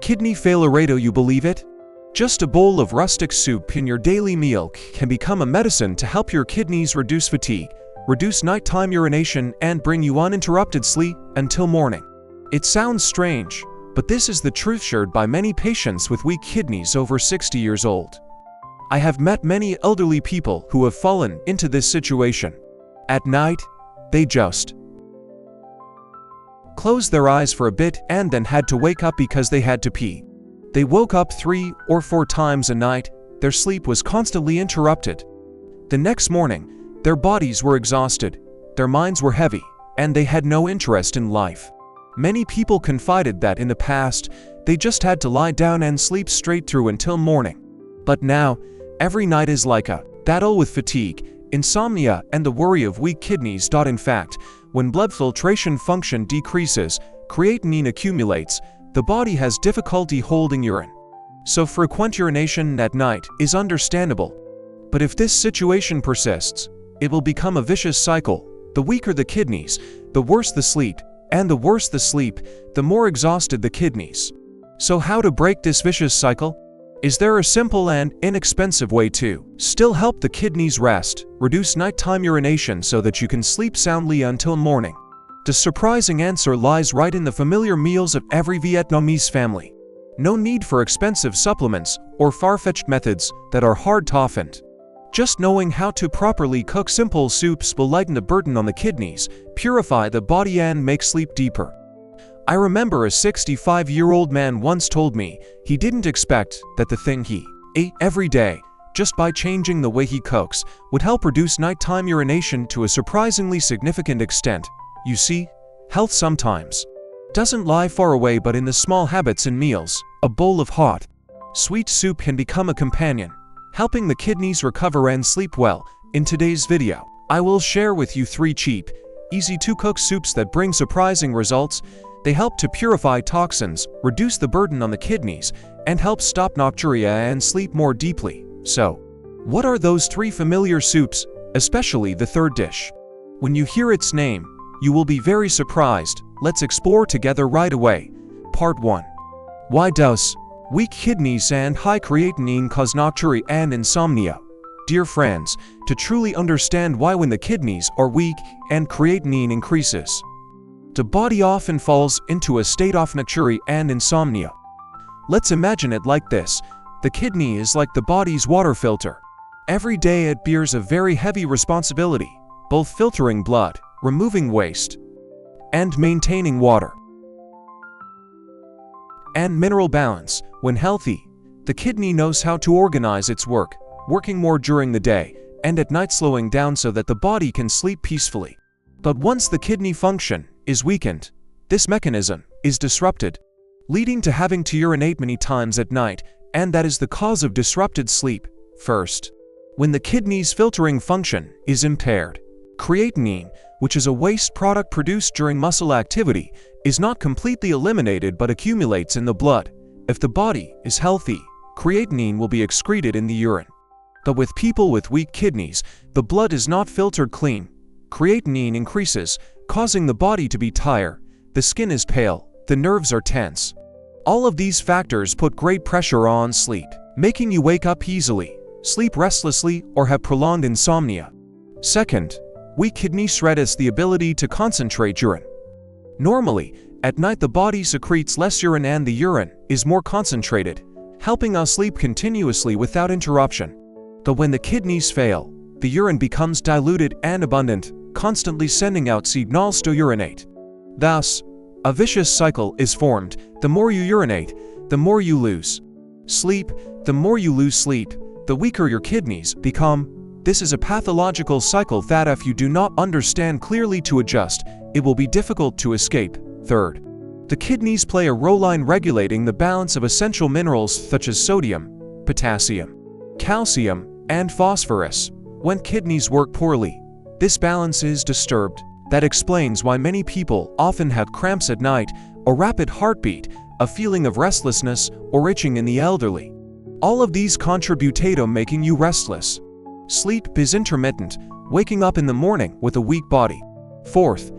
Kidney failure, do you believe it? Just a bowl of rustic soup in your daily meal can become a medicine to help your kidneys reduce fatigue, reduce nighttime urination, and bring you uninterrupted sleep until morning. It sounds strange, but this is the truth shared by many patients with weak kidneys over 60 years old. I have met many elderly people who have fallen into this situation. At night, they just closed their eyes for a bit and then had to wake up because they had to pee. They woke up 3 or 4 times a night, their sleep was constantly interrupted. The next morning, their bodies were exhausted, their minds were heavy, and they had no interest in life. Many people confided that in the past, they just had to lie down and sleep straight through until morning. But now, every night is like a battle with fatigue, insomnia, and the worry of weak kidneys. In fact, when blood filtration function decreases, creatinine accumulates, the body has difficulty holding urine. So frequent urination at night is understandable. But if this situation persists, it will become a vicious cycle. The weaker the kidneys, the worse the sleep, and the worse the sleep, the more exhausted the kidneys. So how to break this vicious cycle? Is there a simple and inexpensive way to still help the kidneys rest, reduce nighttime urination so that you can sleep soundly until morning? The surprising answer lies right in the familiar meals of every Vietnamese family. No need for expensive supplements or far-fetched methods that are hard to find. Just knowing how to properly cook simple soups will lighten the burden on the kidneys, purify the body, and make sleep deeper. I remember a 65-year-old man once told me he didn't expect that the thing he ate every day, just by changing the way he cooks, would help reduce nighttime urination to a surprisingly significant extent. You see, health sometimes doesn't lie far away but in the small habits in meals. A bowl of hot, sweet soup can become a companion, helping the kidneys recover and sleep well. In today's video, I will share with you 3 cheap, easy-to-cook soups that bring surprising results. They help to purify toxins, reduce the burden on the kidneys, and help stop nocturia and sleep more deeply. So, what are those 3 familiar soups, especially the third dish? When you hear its name, you will be very surprised. Let's explore together right away. Part 1. Why does weak kidneys and high creatinine cause nocturia and insomnia? Dear friends, to truly understand why when the kidneys are weak and creatinine increases, the body often falls into a state of nocturia and insomnia. Let's imagine it like this. The kidney is like the body's water filter. Every day it bears a very heavy responsibility, both filtering blood, removing waste, and maintaining water and mineral balance. When healthy, the kidney knows how to organize its work, working more during the day and at night, slowing down so that the body can sleep peacefully. But once the kidney function is weakened, this mechanism is disrupted, leading to having to urinate many times at night, and that is the cause of disrupted sleep. First, when the kidney's filtering function is impaired, creatinine, which is a waste product produced during muscle activity, is not completely eliminated but accumulates in the blood. If the body is healthy, creatinine will be excreted in the urine. But with people with weak kidneys, the blood is not filtered clean. Creatinine increases, causing the body to be tired, the skin is pale, the nerves are tense. All of these factors put great pressure on sleep, making you wake up easily, sleep restlessly, or have prolonged insomnia. Second, weak kidneys reduce the ability to concentrate urine. Normally, at night the body secretes less urine and the urine is more concentrated, helping us sleep continuously without interruption. But when the kidneys fail, the urine becomes diluted and abundant, constantly sending out signals to urinate. Thus, a vicious cycle is formed. The more you urinate, the more you lose sleep. The more you lose sleep, the weaker your kidneys become. This is a pathological cycle that if you do not understand clearly to adjust, it will be difficult to escape. Third, the kidneys play a role in regulating the balance of essential minerals such as sodium, potassium, calcium, and phosphorus. When kidneys work poorly, this balance is disturbed. That explains why many people often have cramps at night, a rapid heartbeat, a feeling of restlessness, or itching in the elderly. All of these contribute to making you restless. Sleep is intermittent, waking up in the morning with a weak body. Fourth,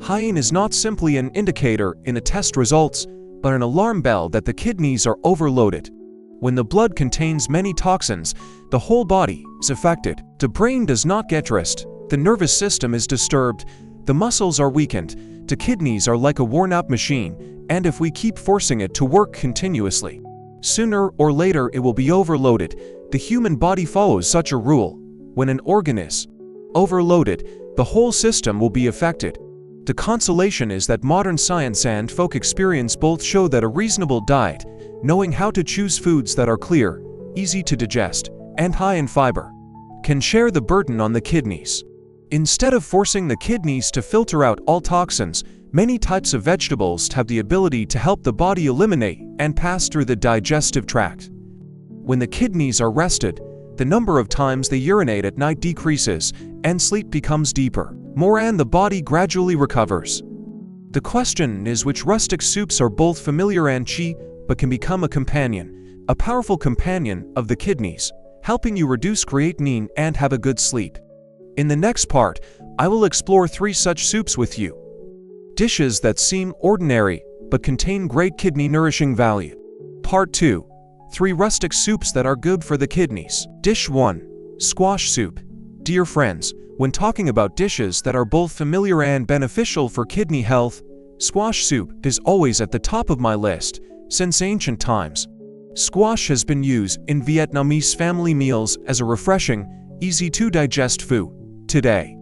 iron is not simply an indicator in the test results, but an alarm bell that the kidneys are overloaded. When the blood contains many toxins, the whole body is affected. The brain does not get rest, the nervous system is disturbed, the muscles are weakened, the kidneys are like a worn-out machine, and if we keep forcing it to work continuously, sooner or later it will be overloaded. The human body follows such a rule. When an organ is overloaded, the whole system will be affected. The consolation is that modern science and folk experience both show that a reasonable diet, knowing how to choose foods that are clear, easy to digest, and high in fiber, can share the burden on the kidneys. Instead of forcing the kidneys to filter out all toxins, many types of vegetables have the ability to help the body eliminate and pass through the digestive tract. When the kidneys are rested, the number of times they urinate at night decreases, and sleep becomes deeper, more, and the body gradually recovers. The question is which rustic soups are both familiar and cheap, but can become a powerful companion of the kidneys, helping you reduce creatinine and have a good sleep. In the next part, I will explore 3 such soups with you. Dishes that seem ordinary, but contain great kidney nourishing value. Part 2. 3 rustic soups that are good for the kidneys. Dish 1. Squash soup. Dear friends, when talking about dishes that are both familiar and beneficial for kidney health, squash soup is always at the top of my list. Since ancient times, squash has been used in Vietnamese family meals as a refreshing, easy-to-digest food. Today,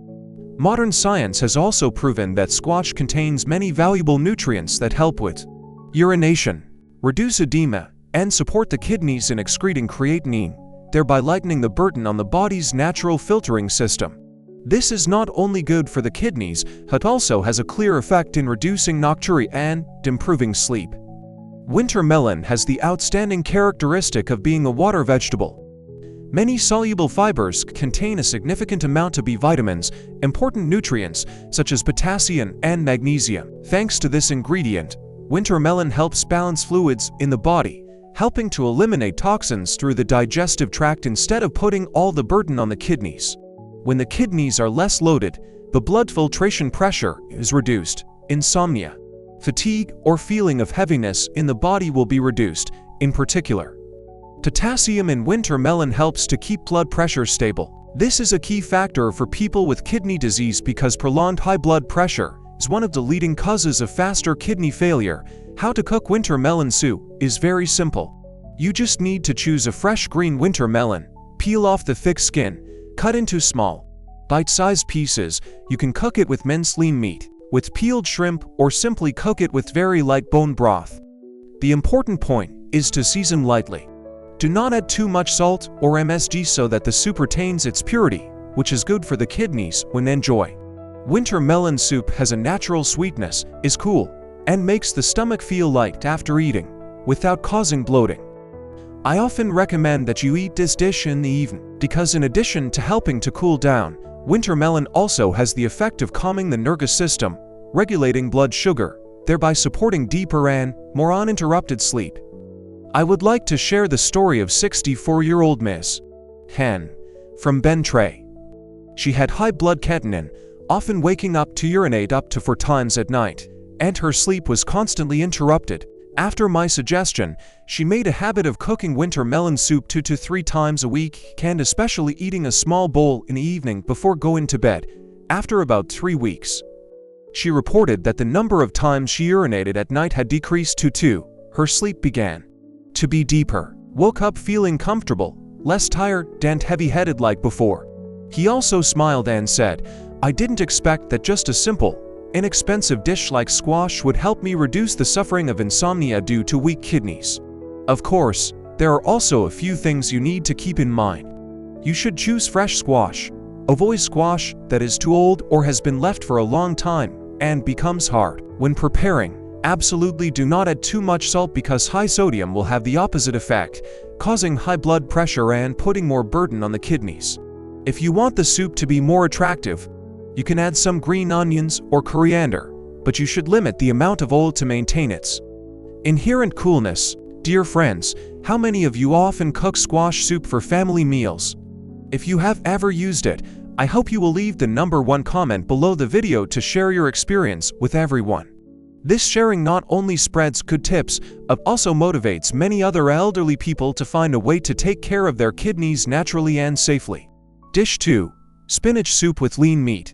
modern science has also proven that squash contains many valuable nutrients that help with urination, reduce edema, and support the kidneys in excreting creatinine, thereby lightening the burden on the body's natural filtering system. This is not only good for the kidneys, but also has a clear effect in reducing nocturia and improving sleep. Winter melon has the outstanding characteristic of being a water vegetable. Many soluble fibers contain a significant amount of B vitamins, important nutrients such as potassium and magnesium. Thanks to this ingredient, winter melon helps balance fluids in the body, helping to eliminate toxins through the digestive tract instead of putting all the burden on the kidneys. When the kidneys are less loaded, the blood filtration pressure is reduced. Insomnia, fatigue, or feeling of heaviness in the body will be reduced. In particular, potassium in winter melon helps to keep blood pressure stable. This is a key factor for people with kidney disease because prolonged high blood pressure is one of the leading causes of faster kidney failure. How to cook winter melon soup is very simple. You just need to choose a fresh green winter melon, peel off the thick skin, cut into small, bite-sized pieces. You can cook it with minced lean meat, with peeled shrimp, or simply cook it with very light bone broth. The important point is to season lightly. Do not add too much salt or MSG so that the soup retains its purity, which is good for the kidneys when enjoy. Winter melon soup has a natural sweetness, is cool, and makes the stomach feel light after eating, without causing bloating. I often recommend that you eat this dish in the evening, because in addition to helping to cool down, winter melon also has the effect of calming the nervous system, regulating blood sugar, thereby supporting deeper and more uninterrupted sleep. I would like to share the story of 64-year-old Miss Hen from Bentray. She had high blood creatinine, often waking up to urinate up to 4 times at night, and her sleep was constantly interrupted. After my suggestion, she made a habit of cooking winter melon soup 2 to 3 times a week, and especially eating a small bowl in the evening before going to bed. After about 3 weeks, she reported that the number of times she urinated at night had decreased to 2. Her sleep began to be deeper, woke up feeling comfortable, less tired and heavy-headed like before. He also smiled and said, "I didn't expect that just a simple, inexpensive dish like squash would help me reduce the suffering of insomnia due to weak kidneys." Of course, there are also a few things you need to keep in mind. You should choose fresh squash. Avoid squash that is too old or has been left for a long time and becomes hard. When preparing, absolutely do not add too much salt because high sodium will have the opposite effect, causing high blood pressure and putting more burden on the kidneys. If you want the soup to be more attractive, you can add some green onions or coriander, but you should limit the amount of oil to maintain its inherent coolness. Dear friends, how many of you often cook squash soup for family meals? If you have ever used it, I hope you will leave the #1 comment below the video to share your experience with everyone. This sharing not only spreads good tips, but also motivates many other elderly people to find a way to take care of their kidneys naturally and safely. Dish 2. Spinach soup with lean meat.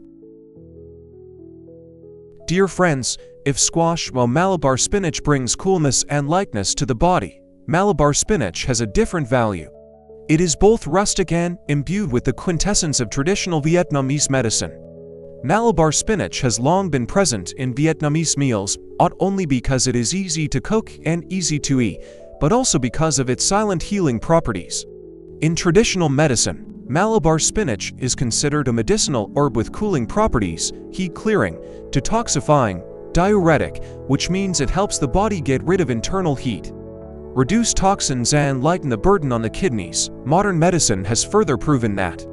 Dear friends, if squash while Malabar spinach brings coolness and lightness to the body, Malabar spinach has a different value. It is both rustic and imbued with the quintessence of traditional Vietnamese medicine. Malabar spinach has long been present in Vietnamese meals, not only because it is easy to cook and easy to eat, but also because of its silent healing properties. In traditional medicine, Malabar spinach is considered a medicinal herb with cooling properties, heat-clearing, detoxifying, diuretic, which means it helps the body get rid of internal heat, reduce toxins and lighten the burden on the kidneys. Modern medicine has further proven that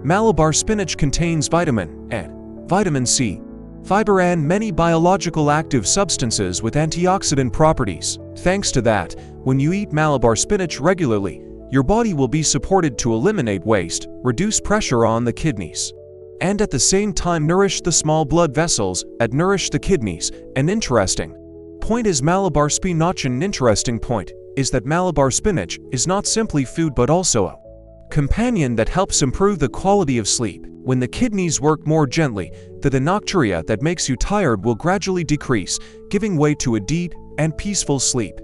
Malabar spinach contains vitamin A, vitamin C, fiber and many biological active substances with antioxidant properties. Thanks to that, when you eat Malabar spinach regularly, your body will be supported to eliminate waste, reduce pressure on the kidneys, and at the same time nourish the small blood vessels that nourish the kidneys. An interesting point is Malabar spinach. An interesting point is that Malabar spinach is not simply food but also a companion that helps improve the quality of sleep. When the kidneys work more gently, the nocturia that makes you tired will gradually decrease, giving way to a deep and peaceful sleep.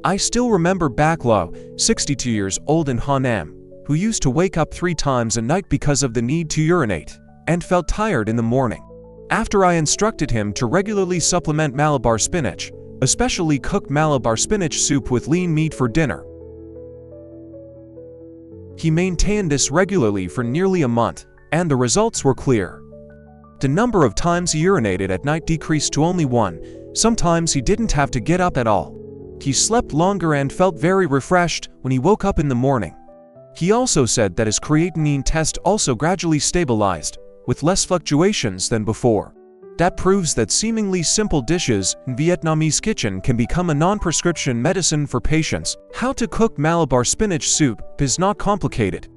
I still remember Baclaw, 62 years old in Hanam, who used to wake up 3 times a night because of the need to urinate, and felt tired in the morning. After I instructed him to regularly supplement Malabar spinach, especially cooked Malabar spinach soup with lean meat for dinner, he maintained this regularly for nearly a month, and the results were clear. The number of times he urinated at night decreased to only 1. Sometimes he didn't have to get up at all. He slept longer and felt very refreshed when he woke up in the morning. He also said that his creatinine test also gradually stabilized, with less fluctuations than before. That proves that seemingly simple dishes in Vietnamese kitchen can become a non-prescription medicine for patients. How to cook Malabar spinach soup is not complicated.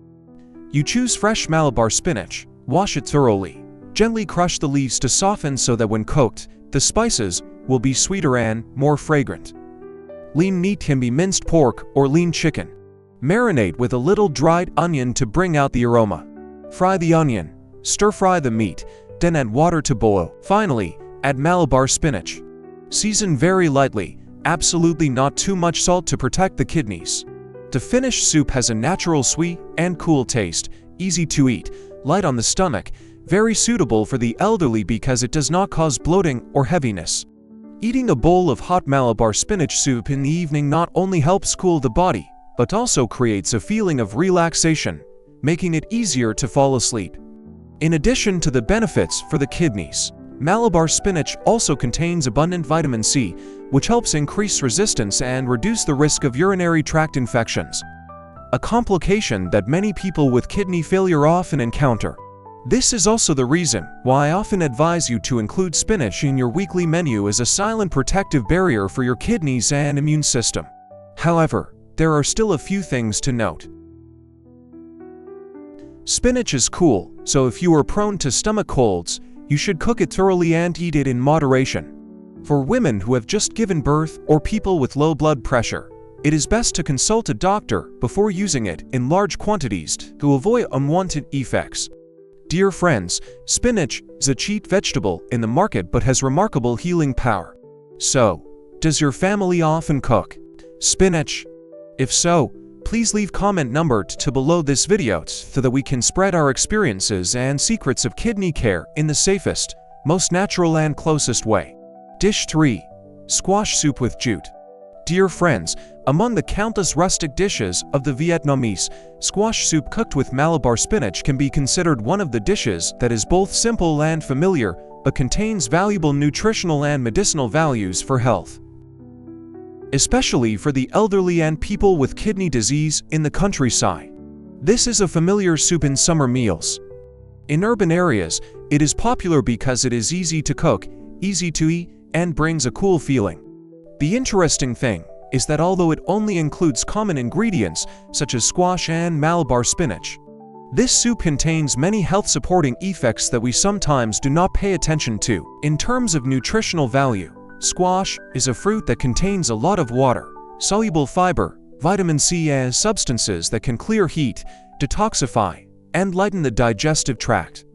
You choose fresh Malabar spinach, wash it thoroughly, gently crush the leaves to soften so that when cooked, the spices will be sweeter and more fragrant. Lean meat can be minced pork or lean chicken. Marinate with a little dried onion to bring out the aroma. Fry the onion, stir-fry the meat, then add water to boil. Finally, add Malabar spinach. Season very lightly, absolutely not too much salt to protect the kidneys. The finished soup has a natural sweet and cool taste, easy to eat, light on the stomach, very suitable for the elderly because it does not cause bloating or heaviness. Eating a bowl of hot Malabar spinach soup in the evening not only helps cool the body, but also creates a feeling of relaxation, making it easier to fall asleep. In addition to the benefits for the kidneys, Malabar spinach also contains abundant vitamin C, which helps increase resistance and reduce the risk of urinary tract infections, a complication that many people with kidney failure often encounter. This is also the reason why I often advise you to include spinach in your weekly menu as a silent protective barrier for your kidneys and immune system. However, there are still a few things to note. Spinach is cool, so if you are prone to stomach colds, you should cook it thoroughly and eat it in moderation. For women who have just given birth or people with low blood pressure, it is best to consult a doctor before using it in large quantities to avoid unwanted effects. Dear friends, spinach is a cheap vegetable in the market but has remarkable healing power. So, does your family often cook spinach? If so, please leave comment number to below this video so that we can spread our experiences and secrets of kidney care in the safest, most natural and closest way. Dish 3. Squash soup with jute. Dear friends, among the countless rustic dishes of the Vietnamese, squash soup cooked with Malabar spinach can be considered one of the dishes that is both simple and familiar, but contains valuable nutritional and medicinal values for health, especially for the elderly and people with kidney disease in the countryside. This is a familiar soup in summer meals. In urban areas, it is popular because it is easy to cook, easy to eat, and brings a cool feeling. The interesting thing is that although it only includes common ingredients such as squash and Malabar spinach, this soup contains many health-supporting effects that we sometimes do not pay attention to. In terms of nutritional value, Squash is a fruit that contains a lot of water, soluble fiber, vitamin C and substances that can clear heat, detoxify, and lighten the digestive tract.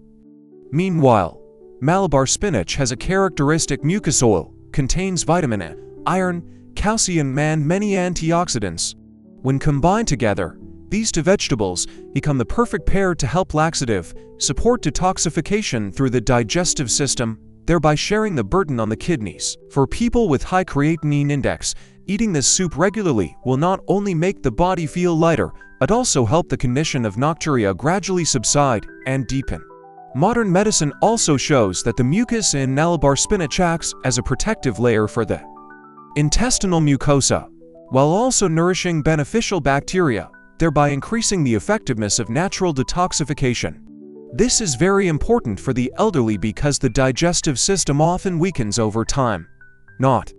Meanwhile, Malabar spinach has a characteristic mucus oil, contains vitamin A, iron, calcium and many antioxidants. When combined together, these two vegetables become the perfect pair to help laxative, support detoxification through the digestive system, thereby sharing the burden on the kidneys. For people with high creatinine index, eating this soup regularly will not only make the body feel lighter, but also help the condition of nocturia gradually subside and deepen. Modern medicine also shows that the mucus in Malabar spinach acts as a protective layer for the intestinal mucosa, while also nourishing beneficial bacteria, thereby increasing the effectiveness of natural detoxification. This is very important for the elderly because the digestive system often weakens over time. Not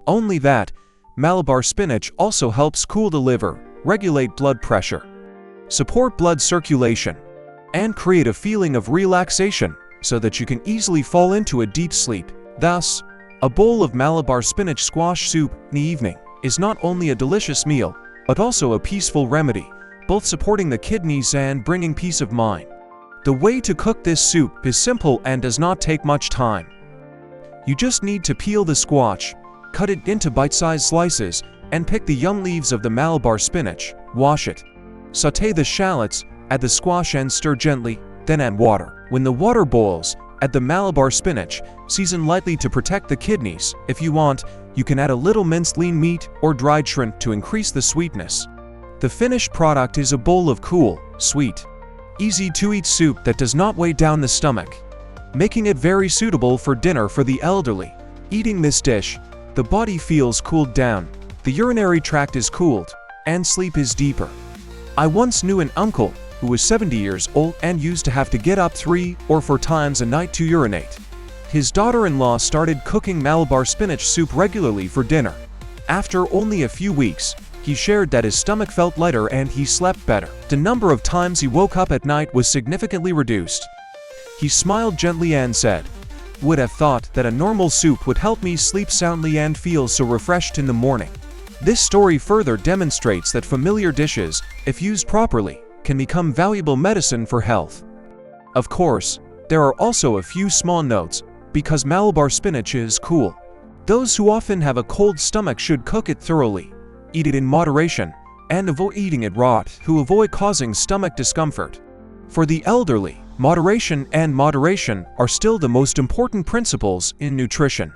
only that, Malabar spinach also helps cool the liver, regulate blood pressure, support blood circulation, and create a feeling of relaxation so that you can easily fall into a deep sleep. Thus, a bowl of Malabar spinach squash soup in the evening is not only a delicious meal, but also a peaceful remedy, both supporting the kidneys and bringing peace of mind. The way to cook this soup is simple and does not take much time. You just need to peel the squash, cut it into bite-sized slices, and pick the young leaves of the Malabar spinach. Wash it. Sauté the shallots, add the squash and stir gently, then add water. When the water boils, add the Malabar spinach, season lightly to protect the kidneys. If you want, you can add a little minced lean meat or dried shrimp to increase the sweetness. The finished product is a bowl of cool, sweet, easy-to-eat soup that does not weigh down the stomach, making it very suitable for dinner for the elderly. Eating this dish, the body feels cooled down, the urinary tract is cooled, and sleep is deeper. I once knew an uncle who was 70 years old and used to have to get up 3 or 4 times a night to urinate. His daughter-in-law started cooking Malabar spinach soup regularly for dinner. After only a few weeks, he shared that his stomach felt lighter and he slept better. The number of times he woke up at night was significantly reduced. He smiled gently and said, "Would have thought that a normal soup would help me sleep soundly and feel so refreshed in the morning." This story further demonstrates that familiar dishes, if used properly, can become valuable medicine for health. Of course, there are also a few small notes, because Malabar spinach is cool. Those who often have a cold stomach should cook it thoroughly, eat it in moderation, and avoid eating it raw to avoid causing stomach discomfort. For the elderly, moderation are still the most important principles in nutrition.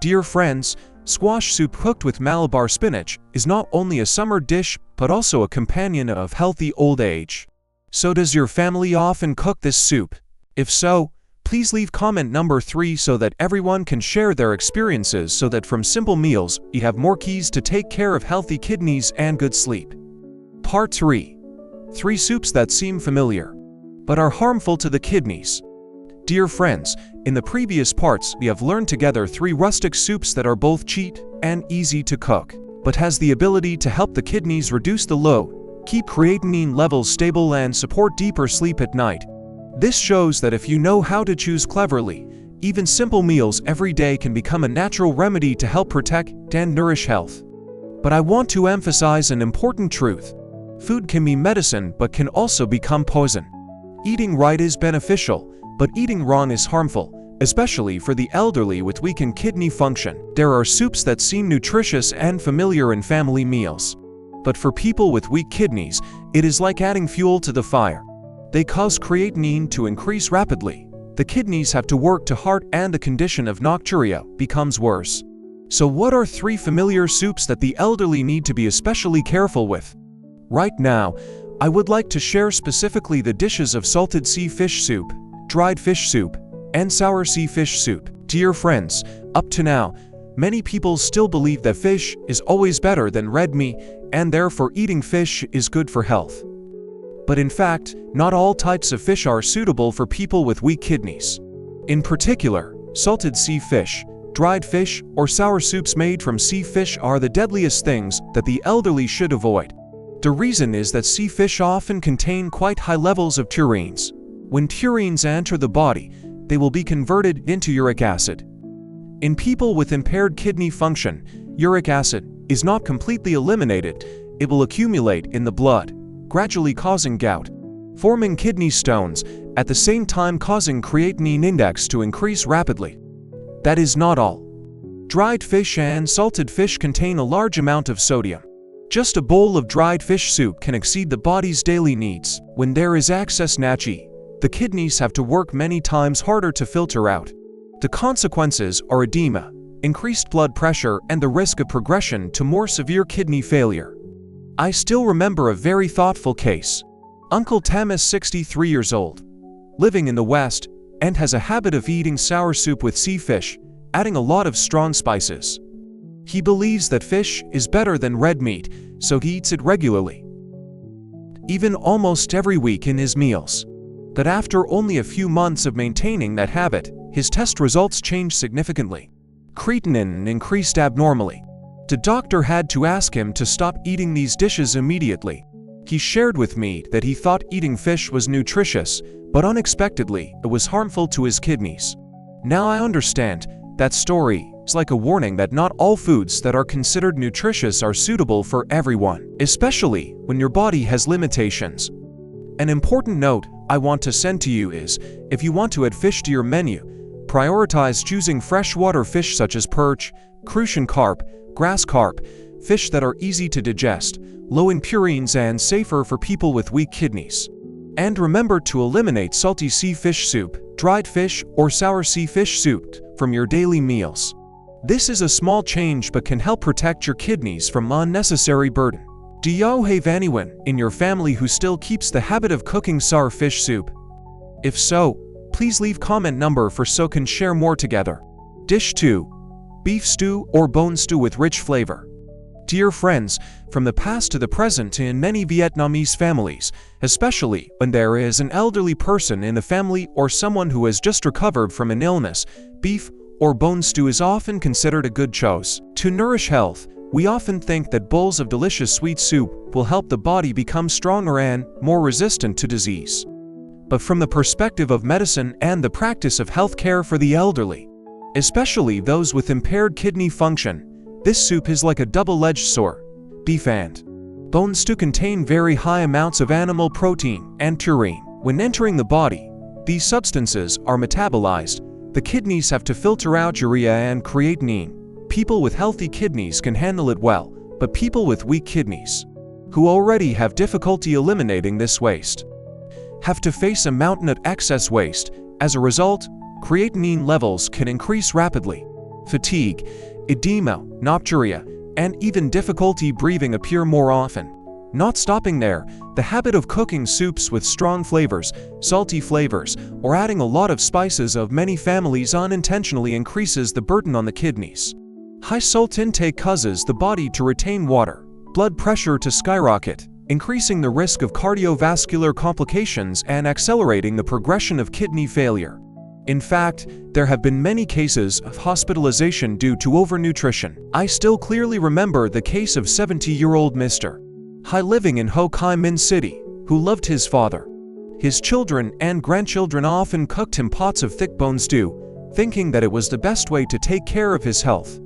Dear friends, squash soup cooked with Malabar spinach is not only a summer dish but also a companion of healthy old age. So does your family often cook this soup? If so, please leave comment number 3 so that everyone can share their experiences so that from simple meals, you have more keys to take care of healthy kidneys and good sleep. Part 3. 3 soups that seem familiar, but are harmful to the kidneys. Dear friends, in the previous parts, we have learned together 3 rustic soups that are both cheap and easy to cook, but has the ability to help the kidneys reduce the load, keep creatinine levels stable and support deeper sleep at night. This shows that if you know how to choose cleverly, even simple meals every day can become a natural remedy to help protect and nourish health. But I want to emphasize an important truth. Food can be medicine but can also become poison. Eating right is beneficial, but eating wrong is harmful, especially for the elderly with weakened kidney function. There are soups that seem nutritious and familiar in family meals. But for people with weak kidneys, it is like adding fuel to the fire. They cause creatinine to increase rapidly. The kidneys have to work too hard and the condition of nocturia becomes worse. So what are 3 familiar soups that the elderly need to be especially careful with? Right now, I would like to share specifically the dishes of salted sea fish soup, dried fish soup, and sour sea fish soup. Dear friends, up to now, many people still believe that fish is always better than red meat and therefore eating fish is good for health. But in fact, not all types of fish are suitable for people with weak kidneys. In particular, salted sea fish, dried fish, or sour soups made from sea fish are the deadliest things that the elderly should avoid. The reason is that sea fish often contain quite high levels of taurines. When taurines enter the body, they will be converted into uric acid. In people with impaired kidney function, uric acid is not completely eliminated. It will accumulate in the blood, gradually causing gout, forming kidney stones, at the same time causing creatinine index to increase rapidly. That is not all. Dried fish and salted fish contain a large amount of sodium. Just a bowl of dried fish soup can exceed the body's daily needs. When there is excess Nachi, the kidneys have to work many times harder to filter out. The consequences are edema, increased blood pressure, and the risk of progression to more severe kidney failure. I still remember a very thoughtful case. Uncle Tam is 63 years old, living in the West, and has a habit of eating sour soup with sea fish, adding a lot of strong spices. He believes that fish is better than red meat, so he eats it regularly, even almost every week in his meals. But after only a few months of maintaining that habit, his test results changed significantly. Creatinine increased abnormally. The doctor had to ask him to stop eating these dishes immediately. He shared with me that he thought eating fish was nutritious, but unexpectedly, it was harmful to his kidneys. Now I understand. That story is like a warning that not all foods that are considered nutritious are suitable for everyone, especially when your body has limitations. An important note I want to send to you is, if you want to add fish to your menu, prioritize choosing freshwater fish such as perch, crucian carp, grass carp, fish that are easy to digest, low in purines and safer for people with weak kidneys. And remember to eliminate salty sea fish soup, dried fish, or sour sea fish soup from your daily meals. This is a small change but can help protect your kidneys from unnecessary burden. Do you have anyone in your family who still keeps the habit of cooking sour fish soup? If so, please leave comment number for so can share more together. Dish 2. Beef stew or bone stew with rich flavor. Dear friends, from the past to the present in many Vietnamese families, especially when there is an elderly person in the family or someone who has just recovered from an illness, beef or bone stew is often considered a good choice. To nourish health, we often think that bowls of delicious sweet soup will help the body become stronger and more resistant to disease. But from the perspective of medicine and the practice of health care for the elderly, especially those with impaired kidney function, this soup is like a double-edged sword. Beef and bone stew contain very high amounts of animal protein and purine. When entering the body, these substances are metabolized. The kidneys have to filter out urea and creatinine. People with healthy kidneys can handle it well, but people with weak kidneys, who already have difficulty eliminating this waste, have to face a mountain of excess waste. As a result, creatinine levels can increase rapidly. Fatigue, edema, nocturia, and even difficulty breathing appear more often. Not stopping there, the habit of cooking soups with strong flavors, salty flavors, or adding a lot of spices of many families unintentionally increases the burden on the kidneys. High salt intake causes the body to retain water, blood pressure to skyrocket, increasing the risk of cardiovascular complications and accelerating the progression of kidney failure. In fact, there have been many cases of hospitalization due to overnutrition. I still clearly remember the case of 70-year-old Mr. Hai living in Ho Chi Minh City, who loved his father. His children and grandchildren often cooked him pots of thick bone stew, thinking that it was the best way to take care of his health.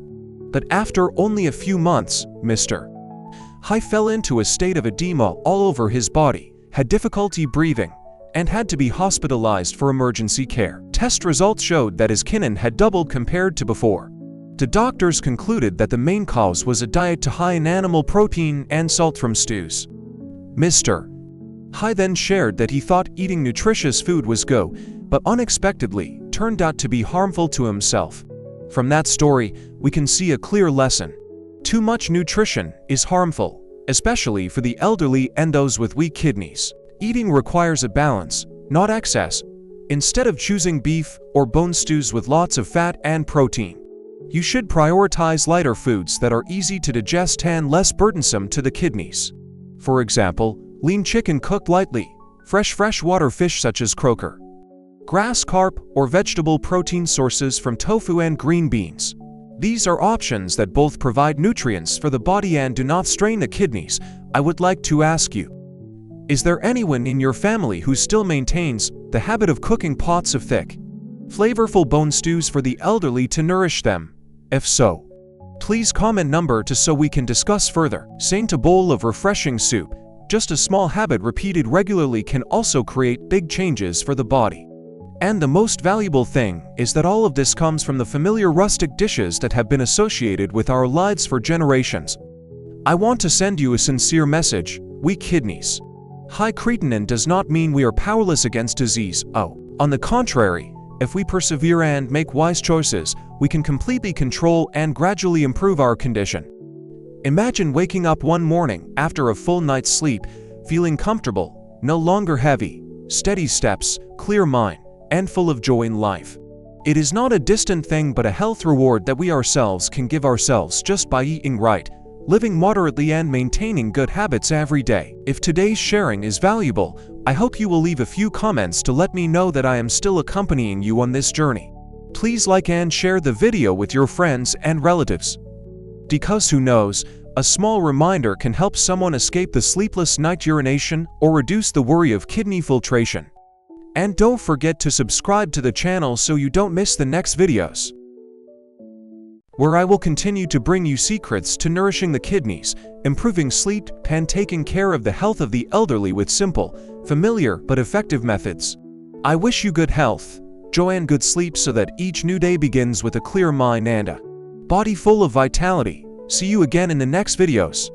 But after only a few months, Mr. Hai fell into a state of edema all over his body, had difficulty breathing, and had to be hospitalized for emergency care. Test results showed that his kidney had doubled compared to before. The doctors concluded that the main cause was a diet high in animal protein and salt from stews. Mr. Hai then shared that he thought eating nutritious food was good, but unexpectedly turned out to be harmful to himself. From that story, we can see a clear lesson. Too much nutrition is harmful, especially for the elderly and those with weak kidneys. Eating requires a balance, not excess. Instead of choosing beef or bone stews with lots of fat and protein, you should prioritize lighter foods that are easy to digest and less burdensome to the kidneys. For example, lean chicken cooked lightly, freshwater fish such as croaker, grass carp, or vegetable protein sources from tofu and green beans. These are options that both provide nutrients for the body and do not strain the kidneys. I would like to ask you, is there anyone in your family who still maintains the habit of cooking pots of thick, Flavorful bone stews for the elderly to nourish them? If so, please comment number to so we can discuss further. Saint a bowl of refreshing soup. Just a small habit repeated regularly can also create big changes for the body. And the most valuable thing is that all of this comes from the familiar rustic dishes that have been associated with our lives for generations. I want to send you a sincere message: weak kidneys. High creatinine does not mean we are powerless against disease. Oh, on the contrary, if we persevere and make wise choices, we can completely control and gradually improve our condition. Imagine waking up one morning after a full night's sleep, feeling comfortable, no longer heavy, steady steps, clear mind, and full of joy in life. It is not a distant thing but a health reward that we ourselves can give ourselves just by eating right, living moderately and maintaining good habits every day. If today's sharing is valuable, I hope you will leave a few comments to let me know that I am still accompanying you on this journey. Please like and share the video with your friends and relatives. Because who knows, a small reminder can help someone escape the sleepless night urination or reduce the worry of kidney filtration. And don't forget to subscribe to the channel so you don't miss the next videos, where I will continue to bring you secrets to nourishing the kidneys, improving sleep, and taking care of the health of the elderly with simple, familiar, but effective methods. I wish you good health, joy and good sleep so that each new day begins with a clear mind and a body full of vitality. See you again in the next videos.